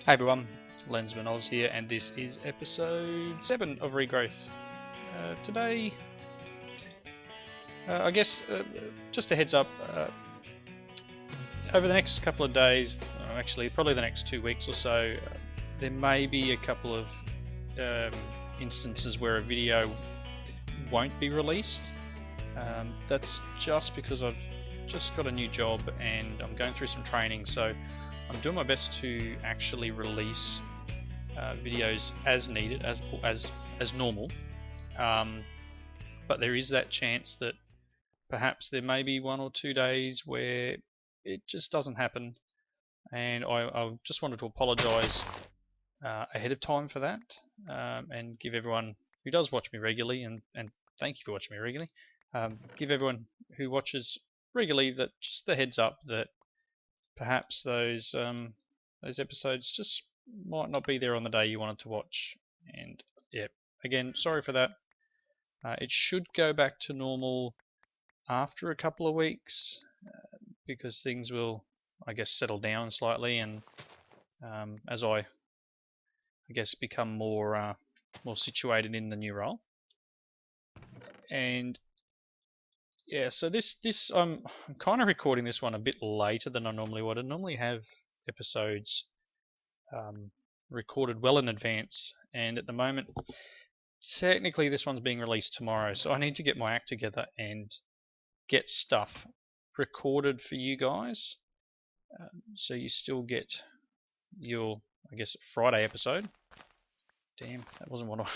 Hey everyone, Lensman Oz here, and this is episode 7 of Regrowth. Today, I guess, just a heads up, over the next couple of days, actually probably the next 2 weeks or so, there may be a couple of instances where a video won't be released. That's just because I've just got a new job and I'm going through some training, so I'm doing my best to actually release videos as needed, as normal. But there is that chance that perhaps there may be 1 or 2 days where it just doesn't happen, and I just wanted to apologise ahead of time for that, and give everyone who does watch me regularly, and thank you for watching me regularly, give everyone who watches regularly that just the heads up that perhaps those episodes just might not be there on the day you wanted to watch. And yeah, again, sorry for that. It should go back to normal after a couple of weeks, because things will, I guess, settle down slightly, and as I guess become more situated in the new role. And yeah, so this I'm kind of recording this one a bit later than I normally would. I normally have episodes recorded well in advance, and at the moment, technically this one's being released tomorrow, so I need to get my act together and get stuff recorded for you guys, so you still get your, I guess, Friday episode. Damn, that wasn't what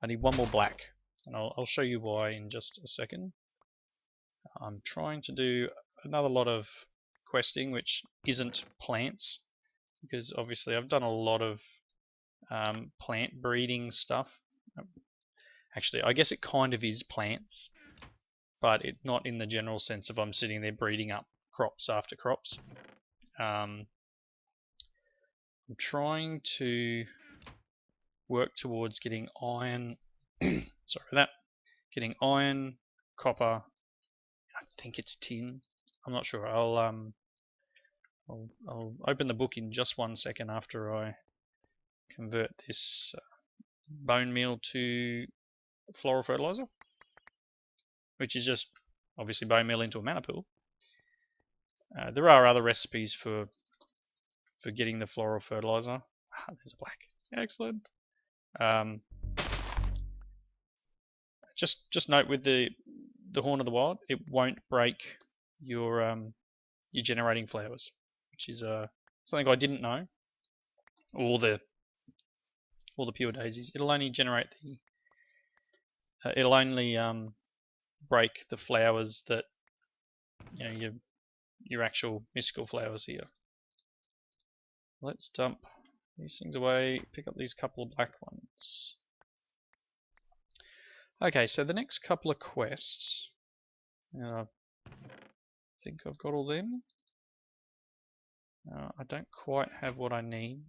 I need one more black, and I'll show you why in just a second. I'm trying to do another lot of questing which isn't plants, because obviously I've done a lot of plant breeding stuff. Actually, I guess it kind of is plants, but it not in the general sense of I'm sitting there breeding up crops after crops. I'm trying to work towards getting iron. Sorry for that. Getting iron, copper. I think it's tin. I'm not sure. I'll open the book in just 1 second after I convert this bone meal to floral fertilizer, which is just obviously bone meal into a mana pool. There are other recipes for getting the floral fertilizer. There's a black. Excellent. Just note with the Horn of the Wild, it won't break your generating flowers, which is something I didn't know. All the pure daisies. It'll only generate the. It'll only break the flowers that, you know, your actual mystical flowers here. Let's dump these things away. Pick up these couple of black ones. Okay, so the next couple of quests. I think I've got all them. I don't quite have what I need.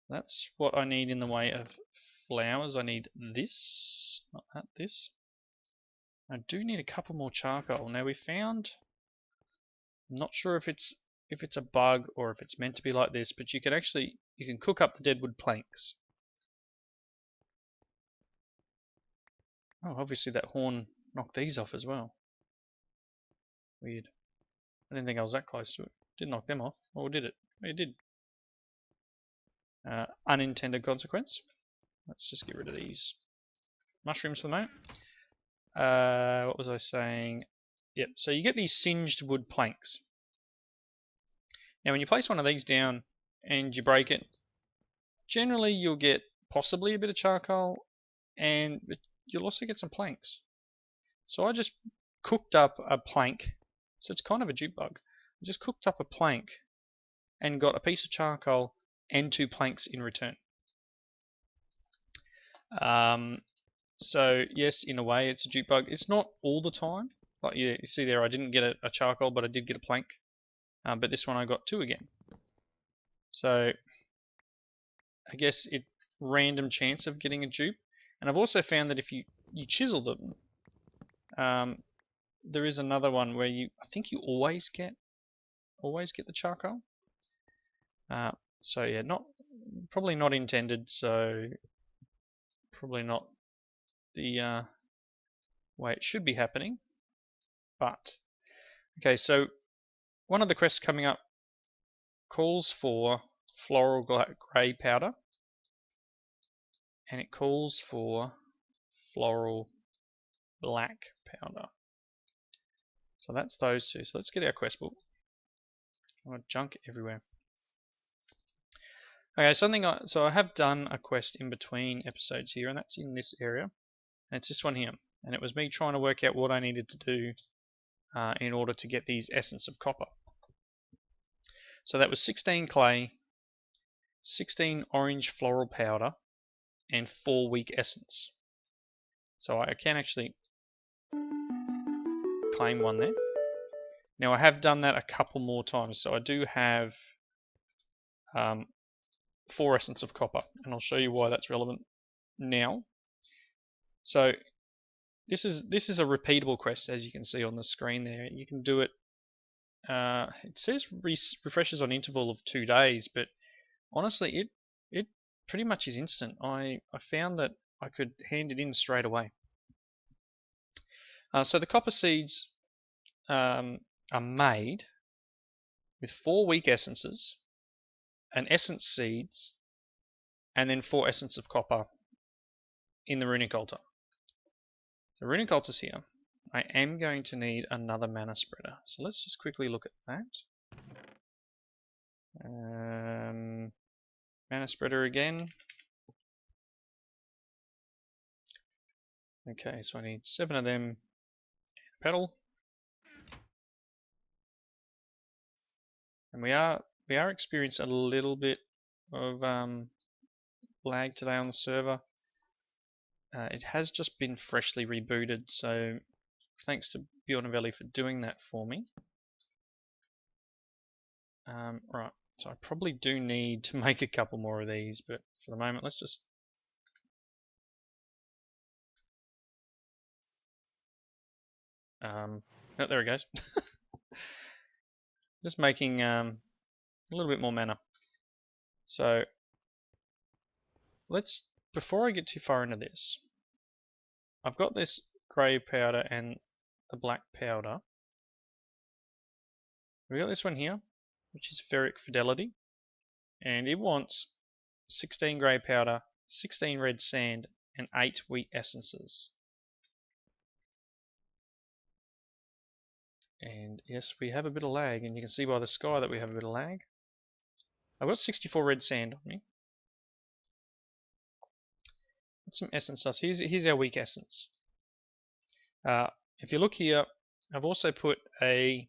That's what I need in the way of flowers. I need this, not that, this. I do need a couple more charcoal. Now we found, I'm not sure if it's a bug or if it's meant to be like this, but you can cook up the deadwood planks. Oh, obviously that horn knocked these off as well. Weird. I didn't think I was that close to it. Didn't knock them off. Or did it? It did. Unintended consequence. Let's just get rid of these mushrooms for the moment. What was I saying? Yep, so you get these singed wood planks. Now when you place one of these down and you break it, generally you'll get possibly a bit of charcoal, and you'll also get some planks. So I just cooked up a plank. So it's kind of a jute bug. I just cooked up a plank and got a piece of charcoal and 2 planks in return. So yes, in a way it's a jute bug. It's not all the time. Like you see there, I didn't get a charcoal, but I did get a plank. But this one I got 2 again. So I guess it's random chance of getting a dupe. And I've also found that if you chisel them, there is another one where I think you always get the charcoal. So yeah, probably not intended, so probably not the way it should be happening. But okay, so one of the quests coming up calls for floral grey powder, and it calls for floral black powder. So that's those two. So let's get our quest book. Oh, junk everywhere. Okay, so I have done a quest in between episodes here, and that's in this area, and it's this one here. And it was me trying to work out what I needed to do in order to get these essence of copper. So that was 16 clay, 16 orange floral powder, and 4 weak essence. So I can actually claim one there. Now I have done that a couple more times, so I do have 4 essence of copper, and I'll show you why that's relevant now. So this is a repeatable quest, as you can see on the screen there. You can do it. It says refreshes on interval of 2 days, but honestly, it pretty much is instant. I found that I could hand it in straight away. So the copper seeds are made with 4 weak essences, an essence seeds, and then 4 essence of copper in the runic altar. The runic altar's here. I am going to need another mana spreader. So let's just quickly look at that. Mana spreader again. Okay, so I need 7 of them and a petal. And we are experiencing a little bit of lag today on the server. It has just been freshly rebooted, so thanks to Bjorniavelli for doing that for me. Right, so I probably do need to make a couple more of these, but for the moment, let's just... oh, there it goes. Just making a little bit more mana. So before I get too far into this, I've got this grey powder and the black powder. We got this one here, which is ferric fidelity, and it wants 16 grey powder, 16 red sand, and 8 wheat essences. And yes, we have a bit of lag, and you can see by the sky that we have a bit of lag. I've got 64 red sand on me. Got some essence dust. Here's our weak essence. If you look here, I've also put a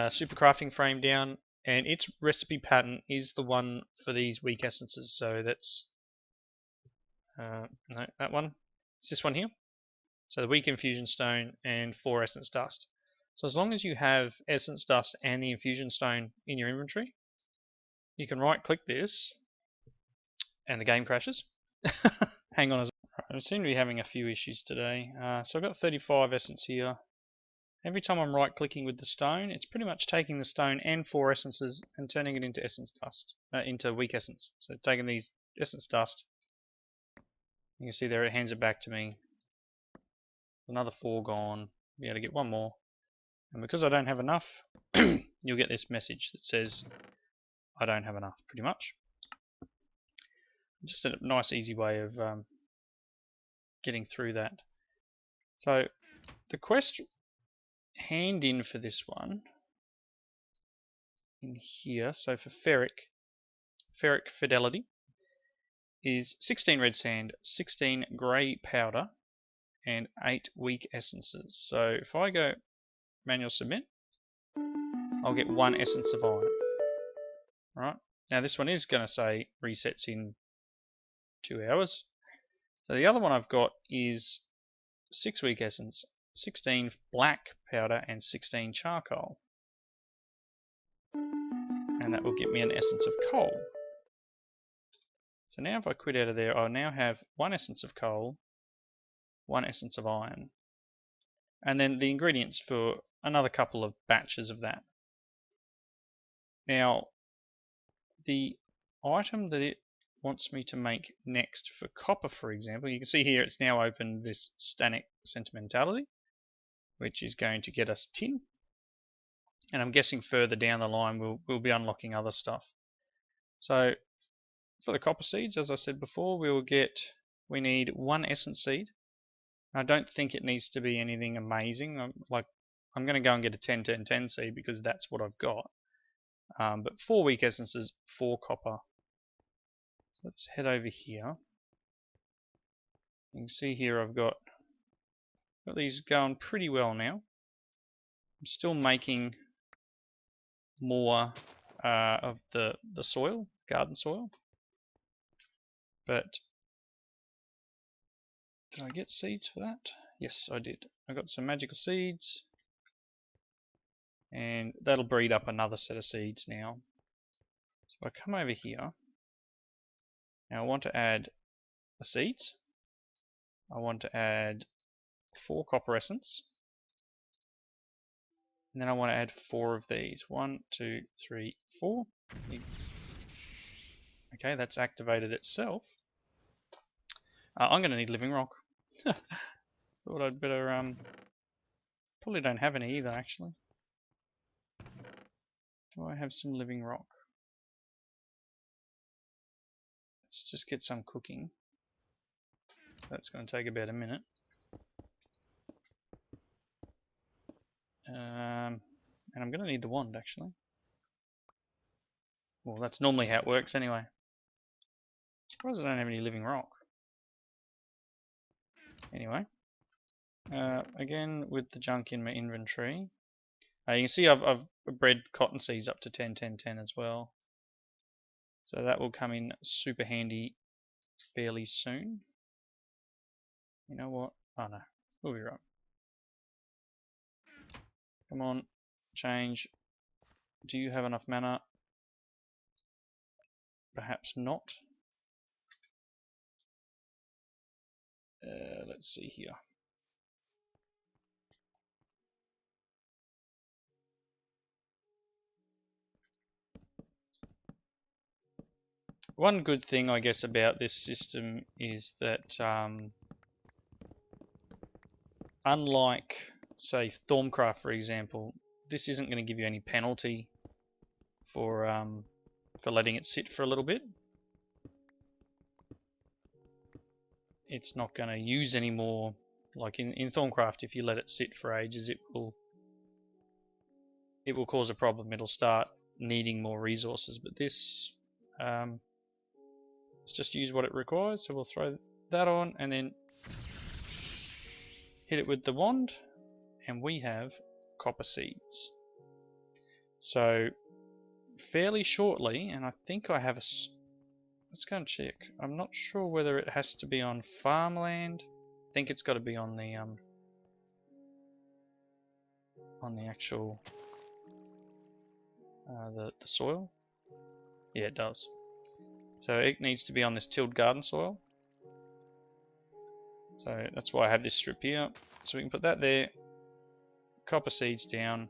super crafting frame down, and its recipe pattern is the one for these weak essences. So that's no, that one. It's this one here. So the weak infusion stone and 4 essence dust. So as long as you have essence dust and the infusion stone in your inventory, you can right click this and the game crashes. Hang on, I seem to be having a few issues today. So I've got 35 essence here. Every time I'm right clicking with the stone, it's pretty much taking the stone and 4 essences and turning it into essence dust, into weak essence. So taking these essence dust, you can see there it hands it back to me. Another 4 gone. Be able to get 1 more. And because I don't have enough, you'll get this message that says, I don't have enough, pretty much. Just a nice, easy way of getting through that. So, the quest hand in for this one, in here, so for ferric fidelity, is 16 red sand, 16 grey powder, and 8 weak essences. So, if I go manual submit, I'll get 1 essence of iron. Right, now this one is going to say resets in 2 hours. So the other one I've got is 6 weak essence, 16 black powder, and 16 charcoal. And that will get me an essence of coal. So now if I quit out of there, I'll now have 1 essence of coal, 1 essence of iron, and then the ingredients for another couple of batches of that. Now, the item that it wants me to make next for copper, for example. You can see here it's now opened this Stanic Sentimentality, which is going to get us tin. And I'm guessing further down the line we'll be unlocking other stuff. So for the copper seeds, as I said before, we need 1 essence seed. I don't think it needs to be anything amazing. I'm going to go and get a 10-10-10 seed because that's what I've got. But 4 weak essences, 4 copper. So let's head over here. You can see here I've got these going pretty well now. I'm still making more of the soil, garden soil. But did I get seeds for that? Yes, I did. I got some magical seeds. And that'll breed up another set of seeds now. So if I come over here, now I want to add the seeds. I want to add 4 copper essence. And then I want to add 4 of these. 1, 2, 3, 4. Okay, that's activated itself. I'm going to need living rock. Thought I'd better, probably don't have any either actually. Do I have some living rock? Let's just get some cooking. That's going to take about a minute. And I'm going to need the wand actually. Well, that's normally how it works anyway. Surprised I don't have any living rock. Anyway, again with the junk in my inventory, you can see I've bred cotton seeds up to 10-10-10 as well. So that will come in super handy fairly soon. You know what? Oh no, we'll be right. Come on, change. Do you have enough mana? Perhaps not. Let's see here. One good thing I guess about this system is that unlike say Thorncraft for example, this isn't going to give you any penalty for letting it sit for a little bit. It's not going to use any more, like in Thorncraft, if you let it sit for ages, it will cause a problem. It'll start needing more resources. But this, let's just use what it requires. So we'll throw that on and then hit it with the wand, and we have copper seeds. So fairly shortly, and I think I have a. Let's go and check. I'm not sure whether it has to be on farmland. I think it's got to be on the actual the soil. Yeah, it does. So it needs to be on this tilled garden soil. So that's why I have this strip here. So we can put that there. Copper seeds down.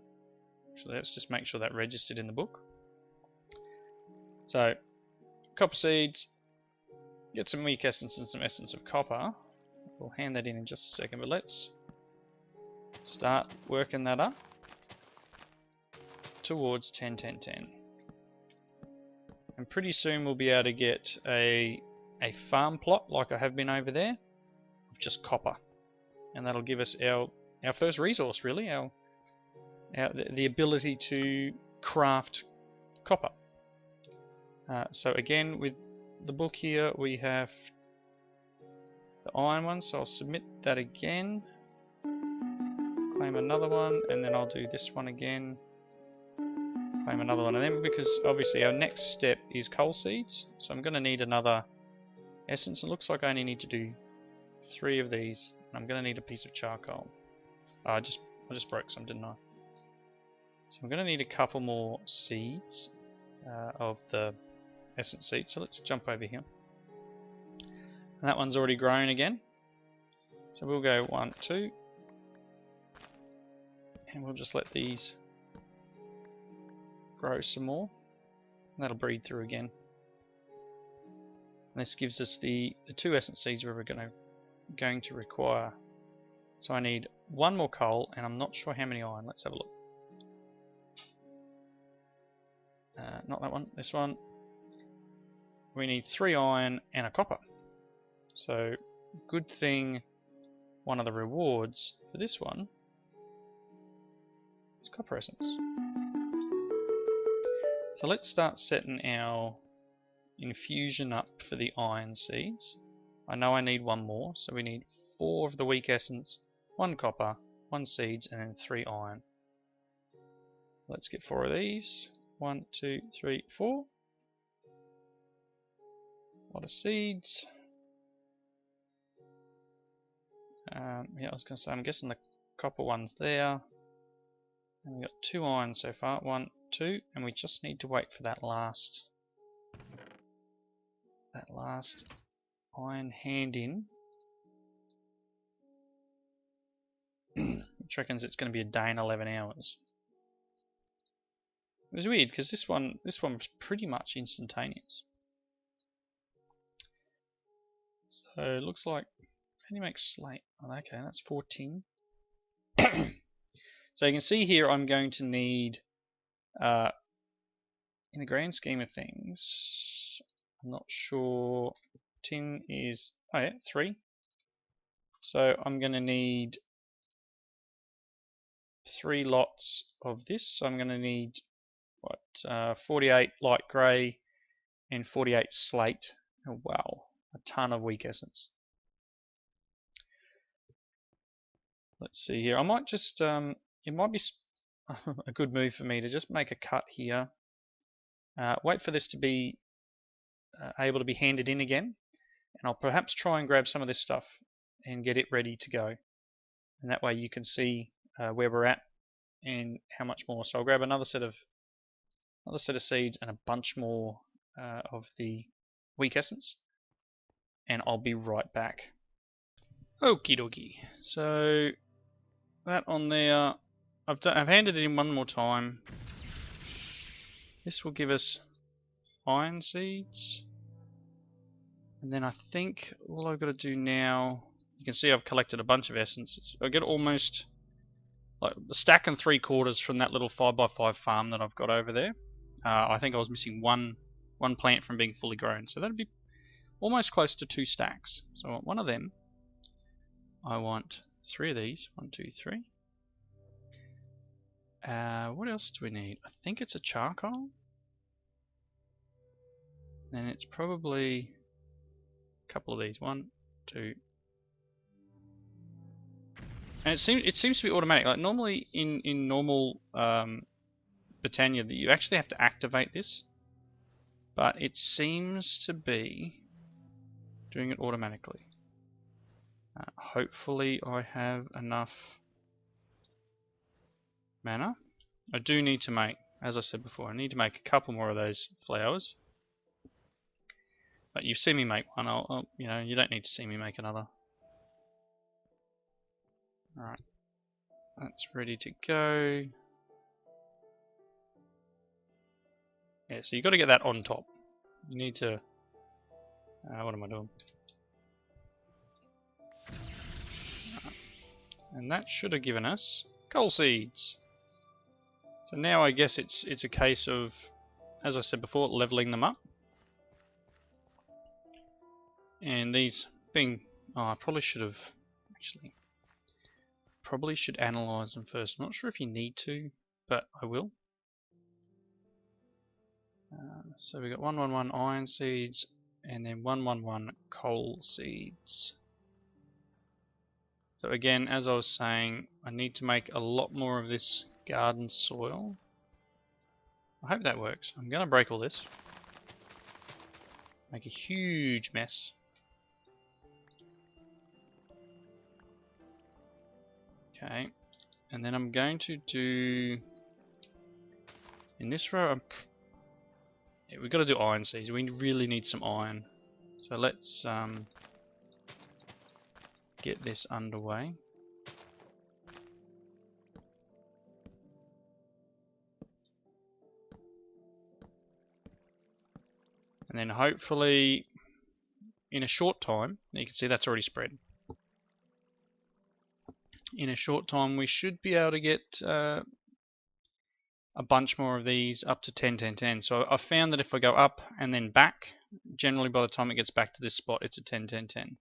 So let's just make sure that registered in the book. So copper seeds, get some weak essence and some essence of copper. We'll hand that in just a second, but let's start working that up towards 10-10-10. And pretty soon we'll be able to get a farm plot like I have been over there of just copper, and that'll give us our first resource really, the ability to craft copper. So again, with the book here, we have the iron one, so I'll submit that again, claim another one, and then I'll do this one again, claim another one, and then because obviously our next step is coal seeds, so I'm going to need another essence. It looks like I only need to do 3 of these, and I'm going to need a piece of charcoal. I just broke some, didn't I? So I'm going to need a couple more seeds of the essence seed, so let's jump over here. And that one's already grown again, so we'll go 1, 2, and we'll just let these grow some more, and that'll breed through again. And this gives us the 2 essence seeds we're going to require. So I need 1 more coal, and I'm not sure how many iron. Let's have a look. Not that one, this one. We need 3 iron and a copper. So, good thing one of the rewards for this one is copper essence. So let's start setting our infusion up for the iron seeds. I know I need 1 more, so we need 4 of the weak essence, 1 copper, 1 seeds, and then 3 iron. Let's get 4 of these. 1, 2, 3, 4. A lot of seeds. Yeah, I was going to say, I'm guessing the copper one's there. And we've got 2 iron so far. 1, 2, and we just need to wait for that last iron hand in. Which reckons it's going to be a day and 11 hours. It was weird because this one was pretty much instantaneous. So it looks like, how do you make slate? Oh, okay, that's 14. So you can see here I'm going to need, in the grand scheme of things, I'm not sure, tin is, oh yeah, 3. So I'm going to need 3 lots of this. So I'm going to need, 48 light grey and 48 slate. Oh wow, a ton of weak essence. Let's see here. I might just, it might be a good move for me to just make a cut here. Wait for this to be able to be handed in again. And I'll perhaps try and grab some of this stuff and get it ready to go. And that way you can see where we're at and how much more. So I'll grab another set of seeds and a bunch more of the weak essence. And I'll be right back. Okie dokie. So that on there, I've handed it in 1 more time. This will give us iron seeds. And then I think all I've got to do now, you can see I've collected a bunch of essences. I get almost like a stack and 3/4 from that little 5x5 farm that I've got over there. I think I was missing one plant from being fully grown. So that'd be almost close to 2 stacks. So I want 1 of them. I want 3 of these. 1, 2, 3. What else do we need? I think it's a charcoal. And it's probably a couple of these. 1, 2. And it seems to be automatic. Like normally in normal Britannia, that you actually have to activate this, but it seems to be doing it automatically. Hopefully I have enough mana. I do need to make, as I said before, I need to make a couple more of those flowers. But you've seen me make one. You know, you don't need to see me make another. Alright, that's ready to go. Yeah, so you've got to get that on top. You need to... what am I doing? And that should have given us coal seeds. So now I guess it's a case of, as I said before, leveling them up. And these being... Oh, I probably should have... Actually... Probably should analyze them first. I'm not sure if you need to, but I will. So we got 111 iron seeds and then 111 coal seeds. So again, as I was saying, I need to make a lot more of this garden soil. I hope that works. I'm going to break all this. Make a huge mess. Okay, and then I'm going to do, in this row, yeah, we've got to do iron seeds. We really need some iron. So let's get this underway. And then hopefully in a short time, you can see that's already spread. In a short time, we should be able to get a bunch more of these up to 10, 10, 10. So I found that if I go up and then back, generally by the time it gets back to this spot, it's a 10, 10, 10.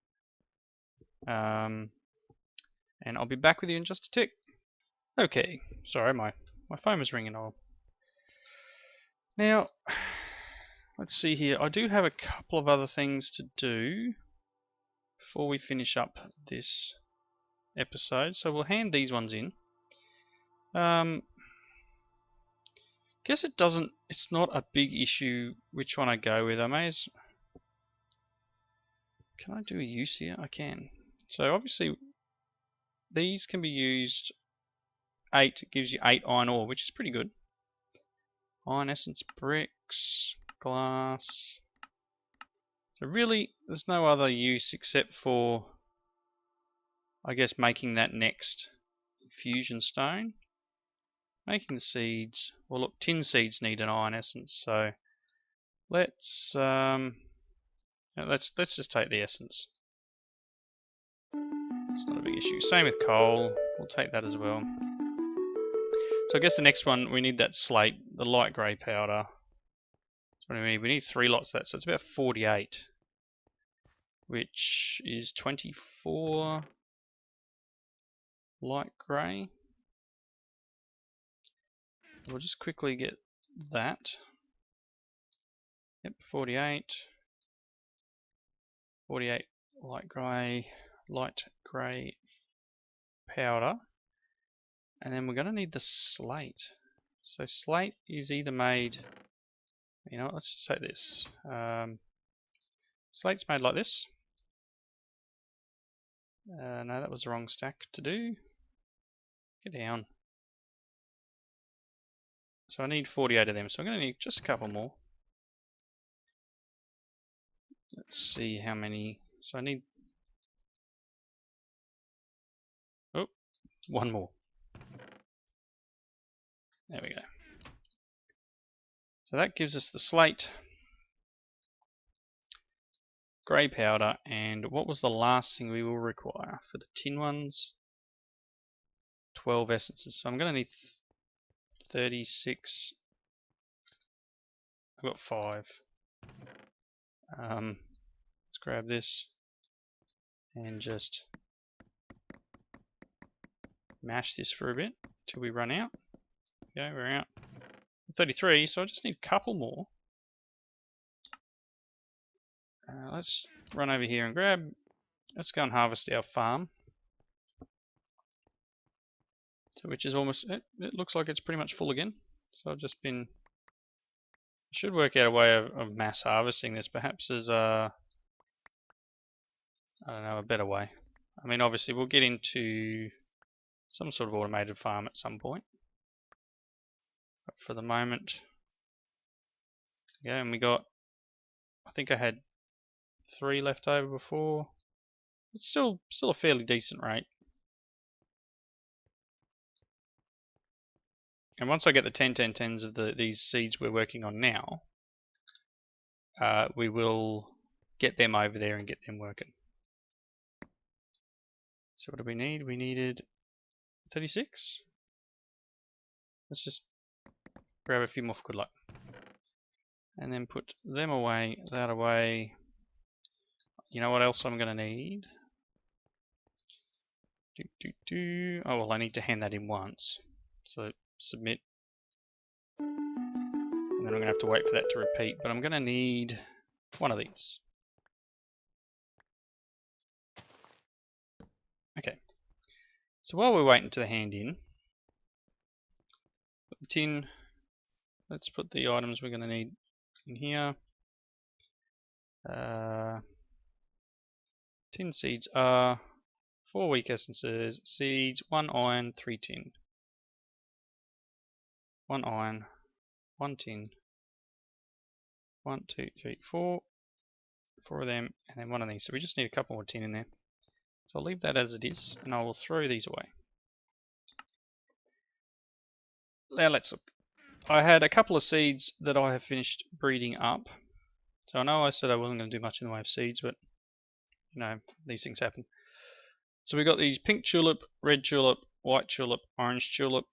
And I'll be back with you in just a tick. Okay, sorry, my phone was ringing. Now, let's see here. I do have a couple of other things to do before we finish up this episode. So we'll hand these ones in. Guess it's not a big issue which one I go with. Can I do a use here? I can. So obviously these can be used. 8 gives you 8 iron ore, which is pretty good. Iron essence, bricks, glass. So really, there's no other use except for, I guess, making that next fusion stone. Making the seeds. Well, look, tin seeds need an iron essence, so let's just take the essence. It's not a big issue. Same with coal. We'll take that as well. So I guess the next one, we need that slate, the light grey powder. That's what we need. We need 3 lots of that, so it's about 48, which is 24 light grey. We'll just quickly get that. Yep, 48 light grey powder. And then we're going to need the slate. So slate is either made, you know what, let's just take this. Slate's made like this. No, that was the wrong stack to do. Get down. So I need 48 of them, so I'm going to need just a couple more. Let's see how many. So I need, oh, one more. There we go. So that gives us the slate, grey powder, and what was the last thing we will require for the tin ones? 12 essences. So I'm going to need 36. I've got 5. Let's grab this and just mash this for a bit till we run out. Okay, we're out. 33, so I just need a couple more. Let's run over here and grab. Let's go and harvest our farm. So which is almost, it looks like it's pretty much full again. So I've just been, should work out a way of mass harvesting this. Perhaps there's a, I don't know, a better way. I mean, obviously we'll get into some sort of automated farm at some point. But for the moment, yeah, and we got, I think I had 3 left over before. It's still a fairly decent rate. And once I get the 10, 10, 10s of these seeds we're working on now, we will get them over there and get them working. So what do we need? We needed 36. Let's just grab a few more for good luck. And then put them away, that away. You know what else I'm going to need? Oh, well, I need to hand that in once. So submit. And then I'm going to have to wait for that to repeat. But I'm going to need one of these. Okay. So while we're waiting to the hand in, put the tin. Let's put the items we're going to need in here. Tin seeds are 4 weak essences, seeds, 1 iron, 3 tin. 1 iron, 1 tin. 1, 2, 3, 4. 4 of them, and then 1 of these. So we just need a couple more tin in there. So I'll leave that as it is, and I will throw these away. Now let's look. I had a couple of seeds that I have finished breeding up. So I know I said I wasn't going to do much in the way of seeds, but you know, these things happen. So we've got these pink tulip, red tulip, white tulip, orange tulip.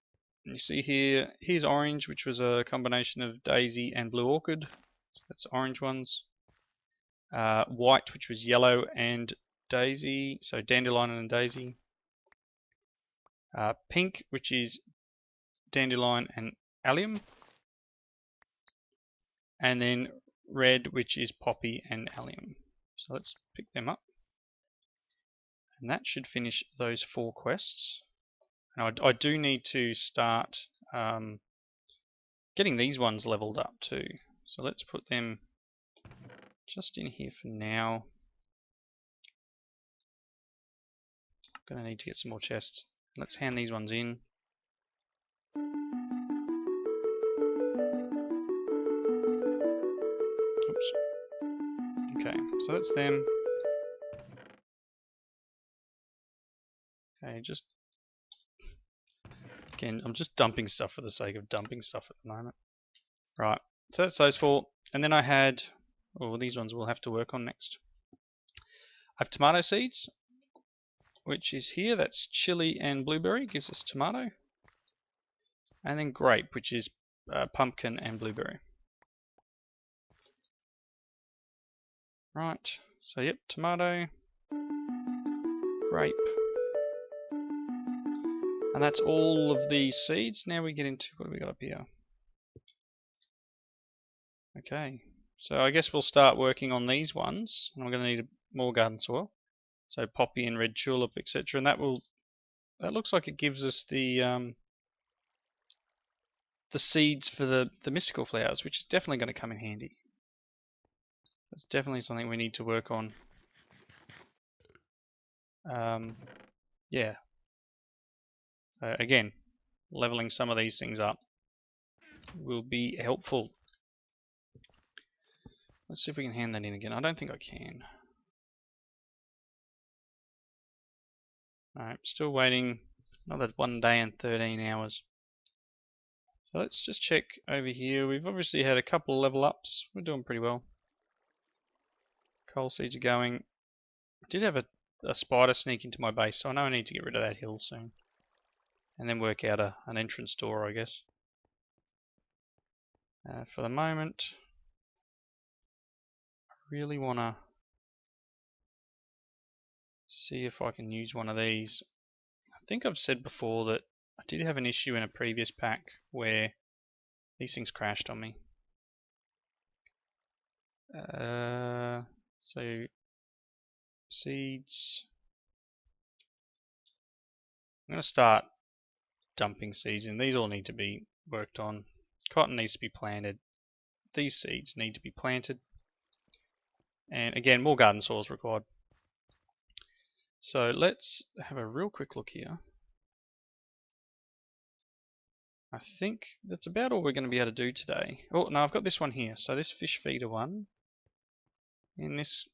And you see here, here's orange, which was a combination of daisy and blue orchid. So that's orange ones. White, which was yellow and daisy, so dandelion and daisy. Pink, which is dandelion and allium. And then red, which is poppy and allium. So let's pick them up. And that should finish those 4 quests. Now I do need to start getting these ones leveled up too. So let's put them just in here for now. I'm going to need to get some more chests. Let's hand these ones in. Oops. Okay, so that's them. Okay, just again, I'm just dumping stuff for the sake of dumping stuff at the moment. Right, so that's those 4. And then I had, oh, these ones we'll have to work on next. I have tomato seeds, which is here. That's chili and blueberry, gives us tomato. And then grape, which is pumpkin and blueberry. Right, so yep, tomato, grape. And that's all of these seeds. Now we get into, what do we got up here? Okay, so I guess we'll start working on these ones. And I'm going to need more garden soil. So poppy and red tulip, etc. And that looks like it gives us the seeds for the mystical flowers, which is definitely going to come in handy. That's definitely something we need to work on. Yeah. So again, leveling some of these things up will be helpful. Let's see if we can hand that in again. I don't think I can. Alright, still waiting another 1 day and 13 hours. So let's just check over here. We've obviously had a couple level ups. We're doing pretty well. Coal seeds are going. I did have a spider sneak into my base, so I know I need to get rid of that hill soon. And then work out an entrance door, I guess. For the moment, I really want to see if I can use one of these. I think I've said before that I did have an issue in a previous pack where these things crashed on me. So seeds. I'm going to start dumping seeds in. These all need to be worked on. Cotton needs to be planted. These seeds need to be planted. And again, more garden soil is required. So let's have a real quick look here. I think that's about all we're going to be able to do today. Oh, no, I've got this one here. So this fish feeder one. In this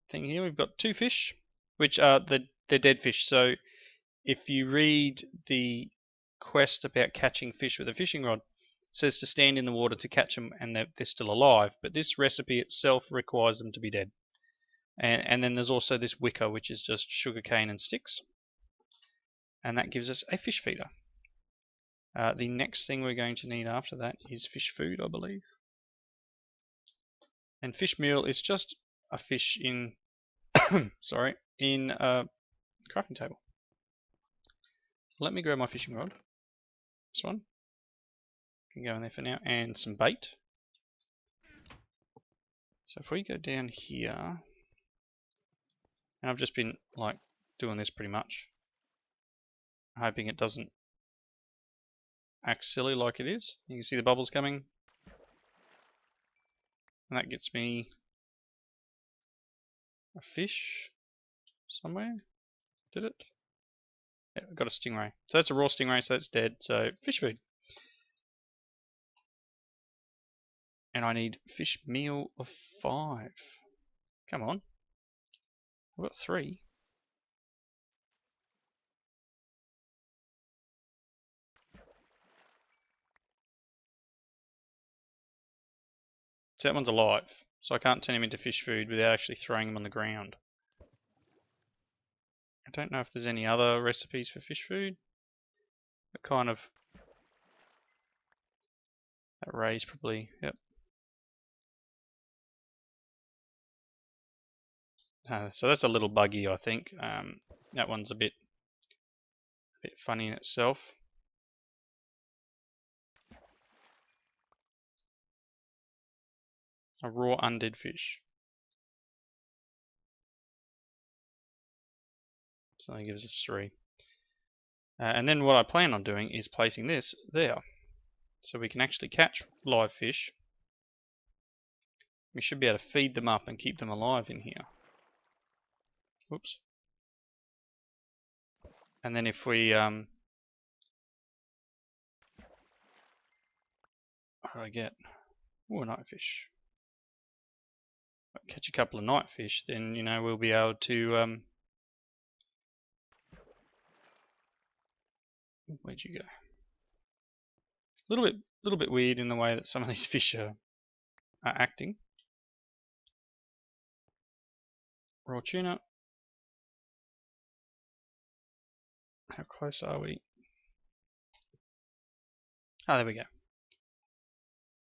thing here, we've got 2 fish, which are they're dead fish. So if you read the quest about catching fish with a fishing rod, it says to stand in the water to catch them and they're still alive. But this recipe itself requires them to be dead. And then there's also this wicker, which is just sugarcane and sticks. And that gives us a fish feeder. The next thing we're going to need after that is fish food, I believe. And fish meal is just a fish in, sorry, in a crafting table. Let me grab my fishing rod. This one. Can go in there for now. And some bait. So if we go down here, and I've just been like doing this pretty much, hoping it doesn't act silly like it is. You can see the bubbles coming. And that gets me a fish somewhere. Did it? Yeah, I got a stingray. So that's a raw stingray, so it's dead. So fish food. And I need fish meal of 5. Come on. I've got 3. So that one's alive. So I can't turn him into fish food without actually throwing him on the ground. I don't know if there's any other recipes for fish food. But kind of that ray's probably, yep. So that's a little buggy, I think. That one's a bit funny in itself. A raw undead fish. So that gives us 3. And then what I plan on doing is placing this there. So we can actually catch live fish. We should be able to feed them up and keep them alive in here. Whoops. And then if we what do I get? Ooh, a nightfish. Catch a couple of nightfish, then we'll be able to where'd you go? A little bit weird in the way that some of these fish are acting. Raw tuna. How close are we? Ah, there we go.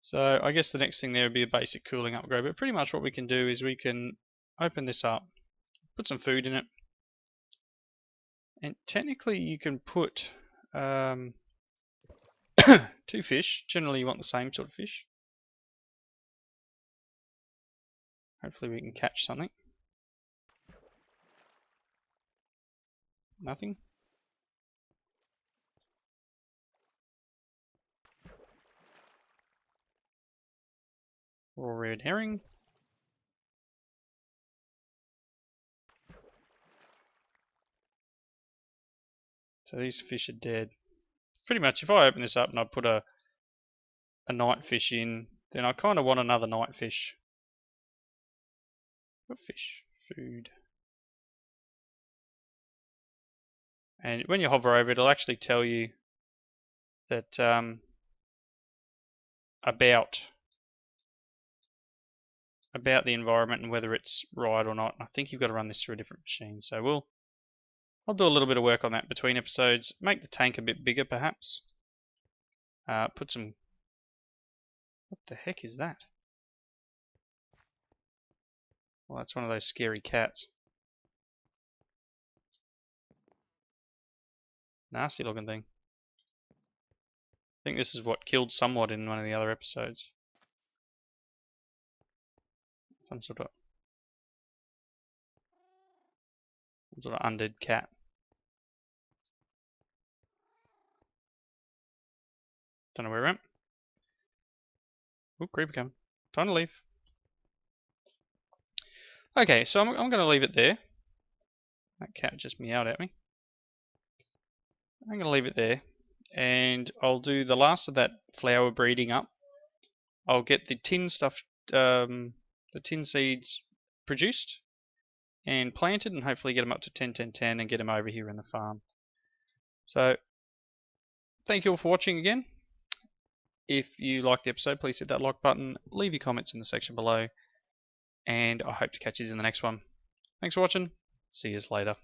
So I guess the next thing there would be a basic cooling upgrade, but pretty much what we can do is we can open this up, put some food in it, and technically you can put 2 fish. Generally you want the same sort of fish. Hopefully we can catch something. Nothing. Raw red herring. So these fish are dead. Pretty much if I open this up and I put a night fish in, then I kind of want another night fish. What fish? Food. And when you hover over it, it'll actually tell you that about the environment and whether it's right or not. I think you've got to run this through a different machine. So I'll do a little bit of work on that between episodes. Make the tank a bit bigger, perhaps. Put some. What the heck is that? Well, that's one of those scary cats. Nasty looking thing. I think this is what killed Somewhat in one of the other episodes. Some sort of undead cat. Don't know where it went. Ooh, creeper coming. Time to leave. Okay, so I'm going to leave it there. That cat just meowed at me. I'm going to leave it there. And I'll do the last of that flower breeding up. I'll get the tin stuff, the tin seeds produced and planted, and hopefully get them up to 10, 10, 10 and get them over here in the farm. So, thank you all for watching again. If you liked the episode, please hit that like button, leave your comments in the section below, and I hope to catch you in the next one. Thanks for watching. See you later.